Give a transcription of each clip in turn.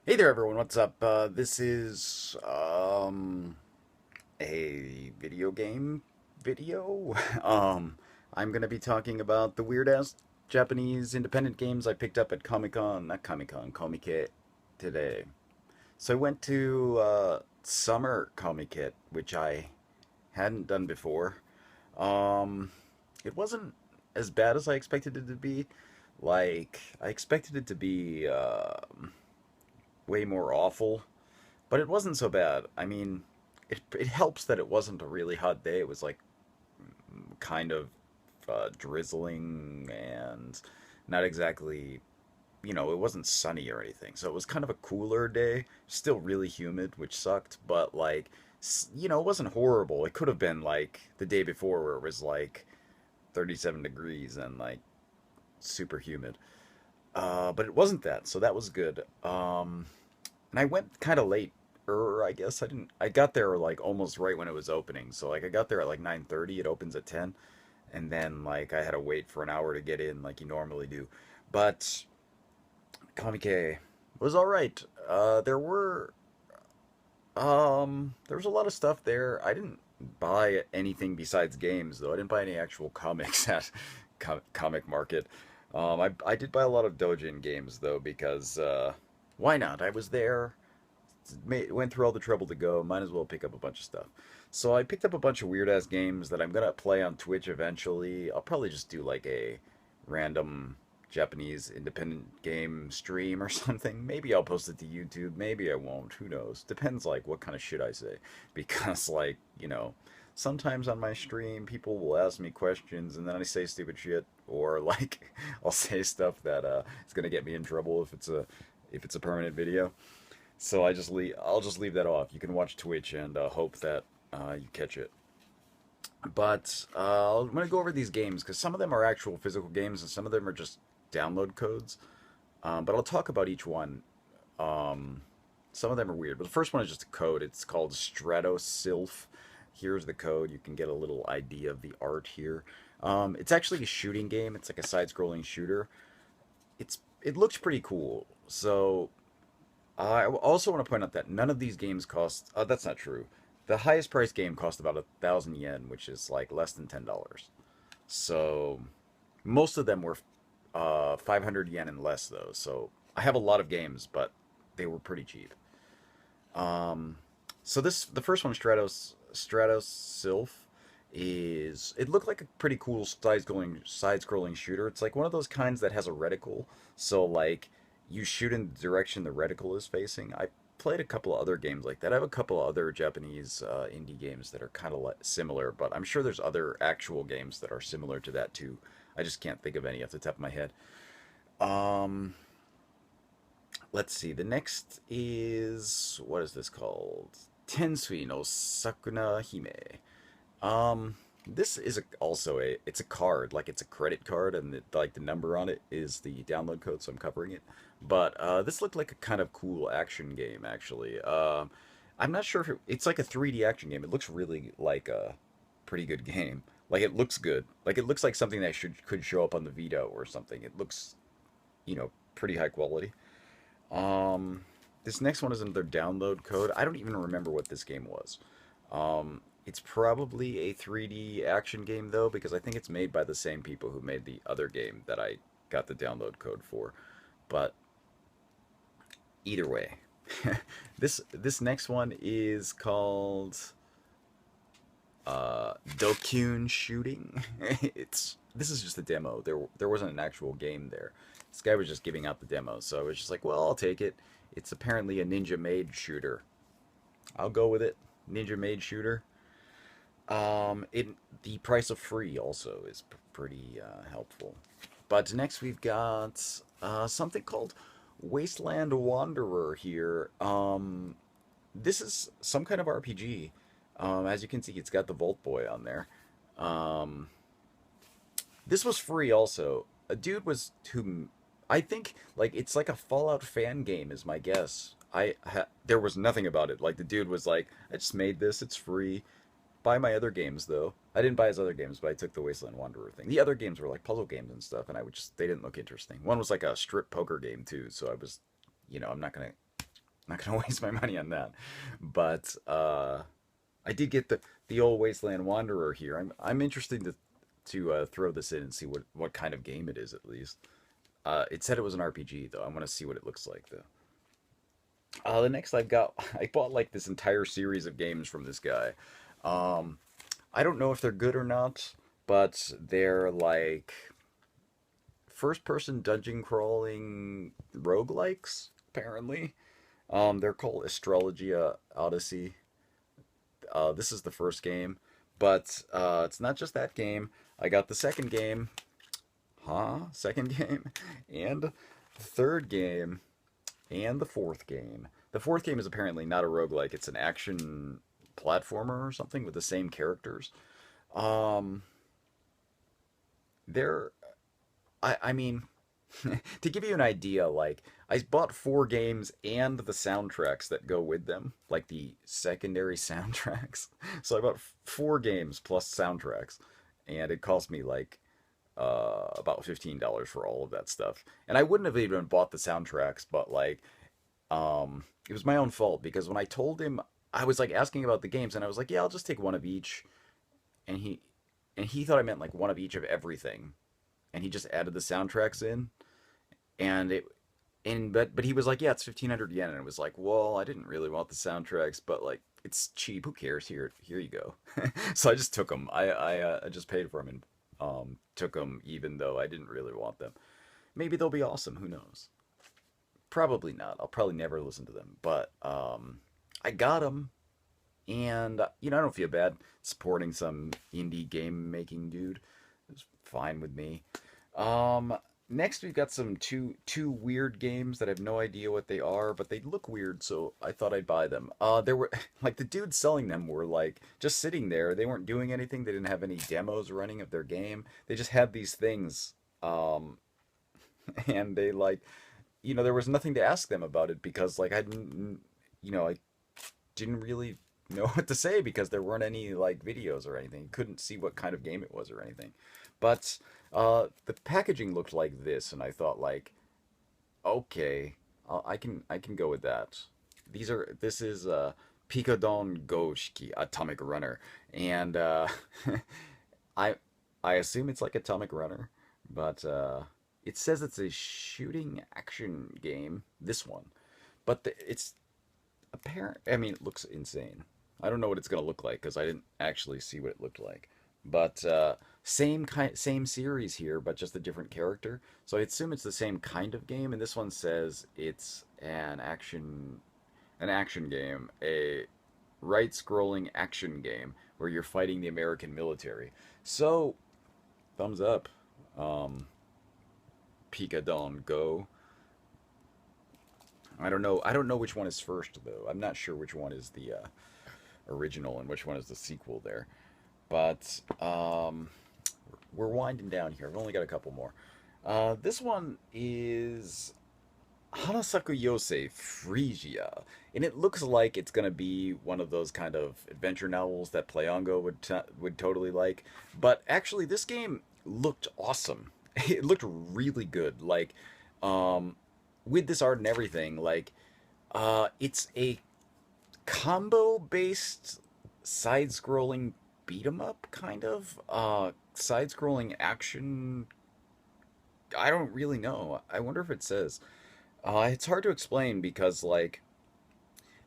Hey there, everyone. What's up? This is a video game video. I'm gonna be talking about the weird ass Japanese independent games I picked up at not Comic Con, Comiket today. So I went to summer Comiket, which I hadn't done before. Um, it wasn't as bad as I expected it to be. Like I expected it to be way more awful. But it wasn't so bad. I mean, it helps that it wasn't a really hot day. It was like kind of drizzling and not exactly, it wasn't sunny or anything. So it was kind of a cooler day. Still really humid, which sucked, but like, it wasn't horrible. It could have been like the day before where it was like 37 degrees and like super humid. But it wasn't that, so that was good. And I went kind of late, or I guess I didn't. I got there like almost right when it was opening. So like I got there at like 9:30. It opens at 10, and then like I had to wait for an hour to get in, like you normally do. But Comic was all right. There was a lot of stuff there. I didn't buy anything besides games though. I didn't buy any actual comics at Comic Market. I did buy a lot of Dojin games though because why not? I was there, went through all the trouble to go. Might as well pick up a bunch of stuff. So I picked up a bunch of weird ass games that I'm gonna play on Twitch eventually. I'll probably just do like a random Japanese independent game stream or something. Maybe I'll post it to YouTube. Maybe I won't. Who knows? Depends like what kind of shit I say. Because like, sometimes on my stream people will ask me questions and then I say stupid shit or like I'll say stuff that is gonna get me in trouble if it's a permanent video. So I'll just leave that off. You can watch Twitch and hope that you catch it. But I'm gonna go over these games because some of them are actual physical games and some of them are just download codes. But I'll talk about each one. Um, some of them are weird, but the first one is just a code. It's called Stratosylph. Here's the code. You can get a little idea of the art here. It's actually a shooting game. It's like a side-scrolling shooter. It looks pretty cool. So I also want to point out that none of these games cost. That's not true. The highest price game cost about 1,000 yen, which is like less than $10. So most of them were 500 yen and less, though. So I have a lot of games, but they were pretty cheap. Um, so the first one, Stratos Sylph, is it looked like a pretty cool side scrolling shooter. It's like one of those kinds that has a reticle, so like you shoot in the direction the reticle is facing. I played a couple of other games like that. I have a couple of other Japanese indie games that are kind of similar, but I'm sure there's other actual games that are similar to that too. I just can't think of any off the top of my head. Um, let's see. The next is what is this called? Tensui no Sakuna Hime. This is also it's a card, like it's a credit card, and like the number on it is the download code, so I'm covering it. But this looked like a kind of cool action game, actually. I'm not sure if it's like a 3D action game. It looks really like a pretty good game. Like it looks good. Like it looks like something that should could show up on the Vita or something. It looks, pretty high quality. Um, this next one is another download code. I don't even remember what this game was. It's probably a 3D action game though, because I think it's made by the same people who made the other game that I got the download code for. But either way, this next one is called Dokyun Shooting. This is just a demo. There wasn't an actual game there. This guy was just giving out the demo, so I was just like, well, I'll take it. It's apparently a ninja maid shooter. I'll go with it. Ninja maid shooter. It the price of free also is pretty helpful. But next we've got something called Wasteland Wanderer here. This is some kind of RPG. As you can see, it's got the Volt Boy on there. Um, this was free also. A dude was who I think like it's like a Fallout fan game is my guess. There was nothing about it. Like the dude was like, I just made this. It's free. Buy my other games though. I didn't buy his other games, but I took the Wasteland Wanderer thing. The other games were like puzzle games and stuff, and I would just they didn't look interesting. One was like a strip poker game too, so I was, I'm not gonna Not gonna waste my money on that. But I did get the old Wasteland Wanderer here. I'm interested to throw this in and see what kind of game it is at least. It said it was an RPG though. I want to see what it looks like though. The next I've got, I bought like this entire series of games from this guy. Um, I don't know if they're good or not, but they're like first person dungeon crawling roguelikes, apparently. They're called Astrologia Odyssey. This is the first game, but it's not just that game. I got the second game, second game, and the third game, and the fourth game. The fourth game is apparently not a roguelike, it's an action platformer or something with the same characters. Um, they're, I mean, to give you an idea, like I bought four games and the soundtracks that go with them, like the secondary soundtracks. So I bought four games plus soundtracks, and it cost me like about $15 for all of that stuff. And I wouldn't have even bought the soundtracks, but like it was my own fault because when I told him I was like asking about the games, and I was like, yeah, I'll just take one of each, and he thought I meant like one of each of everything, and he just added the soundtracks in, and it and but he was like, yeah, it's 1,500 yen, and it was like, well, I didn't really want the soundtracks, but like it's cheap, who cares? Here you go. So I just took them. I just paid for them and took them, even though I didn't really want them. Maybe they'll be awesome. Who knows? Probably not. I'll probably never listen to them, but I got them, and I don't feel bad supporting some indie game making dude. It's fine with me. Um, Next we've got some two weird games that I have no idea what they are, but they look weird, so I thought I'd buy them. There were like the dudes selling them were like just sitting there. They weren't doing anything. They didn't have any demos running of their game. They just had these things, and they like, there was nothing to ask them about it because like I didn't really know what to say because there weren't any like videos or anything. Couldn't see what kind of game it was or anything. But the packaging looked like this, and I thought like, okay, I can go with that. This is Picadon Goshiki Atomic Runner, and I I assume it's like Atomic Runner, but it says it's a shooting action game. This one, but it's apparent. I mean, it looks insane. I don't know what it's gonna look like because I didn't actually see what it looked like. But same series here, but just a different character. So I assume it's the same kind of game. And this one says it's an action game, a right-scrolling action game where you're fighting the American military. So thumbs up. Um, Pika Go. I don't know. I don't know which one is first though. I'm not sure which one is the original and which one is the sequel there. But we're winding down here. I've only got a couple more. This one is Hanasaku Yosei Phrygia, and it looks like it's gonna be one of those kind of adventure novels that Playongo would totally like. But actually, this game looked awesome. It looked really good. Like, um, with this art and everything, like, it's a combo based side scrolling beat 'em up kind of side scrolling action. I don't really know. I wonder if it says. It's hard to explain because like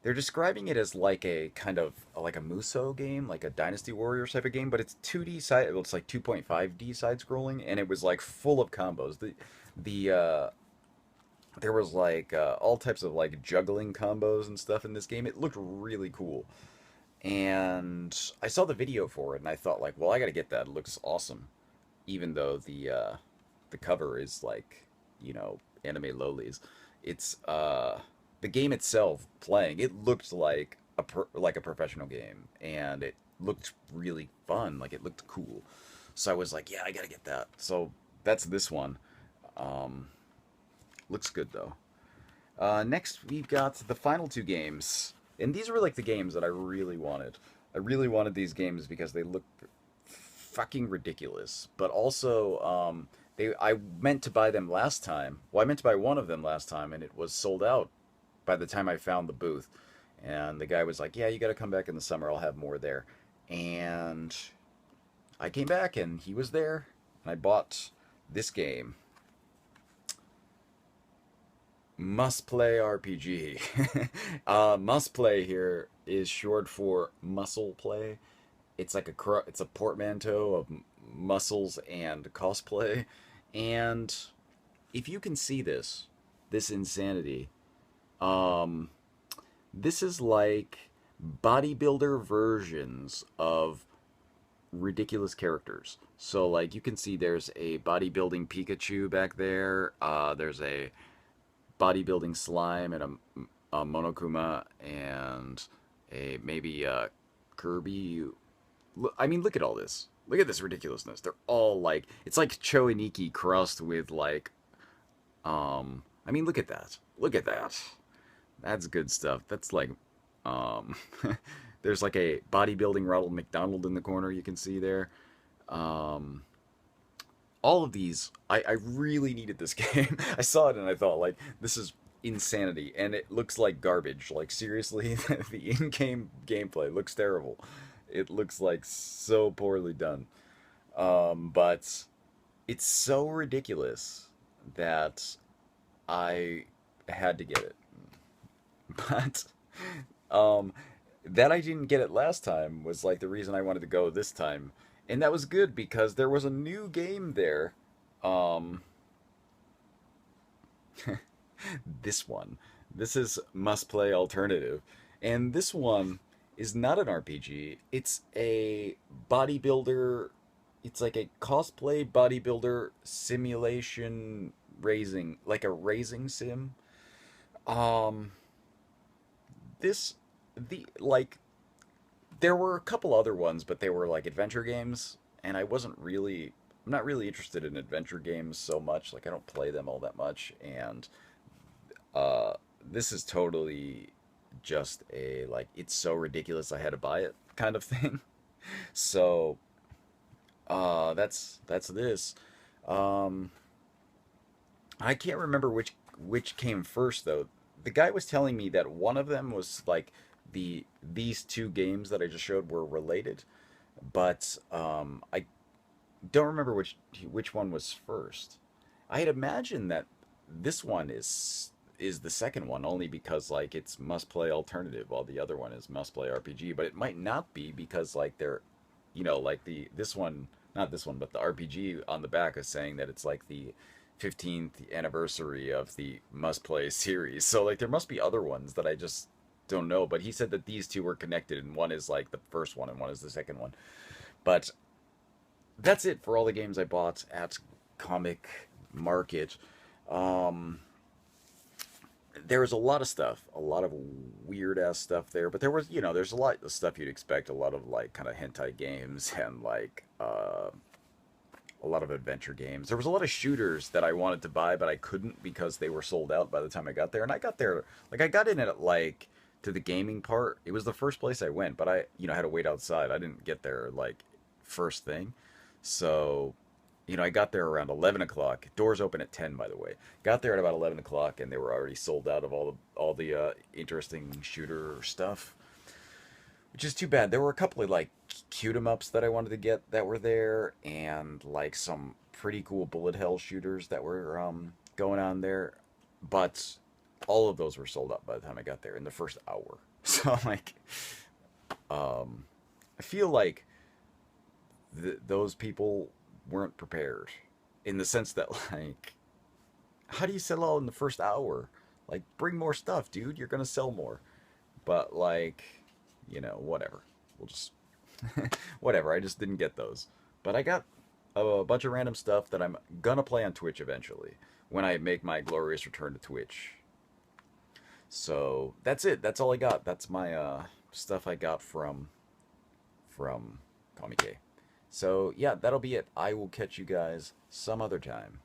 they're describing it as like a kind of like a Muso game, like a Dynasty Warriors type of game, but it's 2D side. It's like 2.5D side scrolling, and it was like full of combos. The there was like all types of like juggling combos and stuff in this game. It looked really cool, and I saw the video for it, and I thought like, well, I gotta get that. It looks awesome, even though the cover is like, anime lolis. It's the game itself playing. It looked like like a professional game, and it looked really fun. Like it looked cool. So I was like, yeah, I gotta get that. So that's this one. Um, Looks good though. Next, we've got the final two games, and these were like the games that I really wanted. I really wanted these games because they look fucking ridiculous, but also I meant to buy them last time. Well, I meant to buy one of them last time, and it was sold out by the time I found the booth. And the guy was like, "Yeah, you got to come back in the summer. I'll have more there." And I came back and he was there. And I bought this game, Must Play RPG. Must Play here is short for Muscle Play. It's like it's a portmanteau of muscles and cosplay. And if you can see this insanity, um, this is like bodybuilder versions of ridiculous characters. So like you can see there's a bodybuilding Pikachu back there. There's a bodybuilding slime and a Monokuma and a maybe Kirby. I mean, look at all this. Look at this ridiculousness. They're all like it's like Choiniki crossed with like I mean, look at that. Look at that. That's good stuff. That's like um there's like a bodybuilding Ronald McDonald in the corner you can see there. Um all of these I really needed this game. I saw it and I thought like this is insanity and it looks like garbage. Like seriously, the in-game gameplay looks terrible. It looks like so poorly done. But it's so ridiculous that I had to get it. But um that I didn't get it last time was like the reason I wanted to go this time. And that was good because there was a new game there. Um this one. This is Must Play Alternative. And this one is not an RPG. It's a bodybuilder. It's like a cosplay bodybuilder simulation raising, like a raising sim. Um, this, the, like, there were a couple other ones, but they were like adventure games, and I'm not really interested in adventure games so much. Like, I don't play them all that much, and uh, this is totally just a like it's so ridiculous I had to buy it kind of thing. So that's this. Um, I can't remember which came first though. The guy was telling me that one of them was like these two games that I just showed were related, but I don't remember which one was first. I had imagined that this one is the second one only because like it's must play alternative while the other one is must play RPG, but it might not be because like they're like the this one not this one but the RPG on the back is saying that it's like the 15th anniversary of the must play series. So like there must be other ones that I just don't know, but he said that these two were connected and one is like the first one and one is the second one. But that's it for all the games I bought at Comic Market. Um, there was a lot of stuff, a lot of weird ass stuff there, but there was, there's a lot of stuff you'd expect, a lot of like kind of hentai games and like a lot of adventure games. There was a lot of shooters that I wanted to buy, but I couldn't because they were sold out by the time I got there. And I got there, like I got in at like to the gaming part. It was the first place I went, but I, had to wait outside. I didn't get there like first thing. So, I got there around 11 o'clock. Doors open at 10, by the way. Got there at about 11 o'clock, and they were already sold out of all the interesting shooter stuff, which is too bad. There were a couple of like cute 'em ups that I wanted to get that were there, and like some pretty cool bullet hell shooters that were going on there, but all of those were sold out by the time I got there in the first hour. So like, I feel like those people weren't prepared in the sense that like how do you sell out in the first hour? Like bring more stuff, dude, you're gonna sell more. But like, whatever, we'll just whatever. I just didn't get those, but I got a bunch of random stuff that I'm gonna play on Twitch eventually when I make my glorious return to Twitch. So that's it, that's all I got. That's my stuff I got from Comiket. So yeah, that'll be it. I will catch you guys some other time.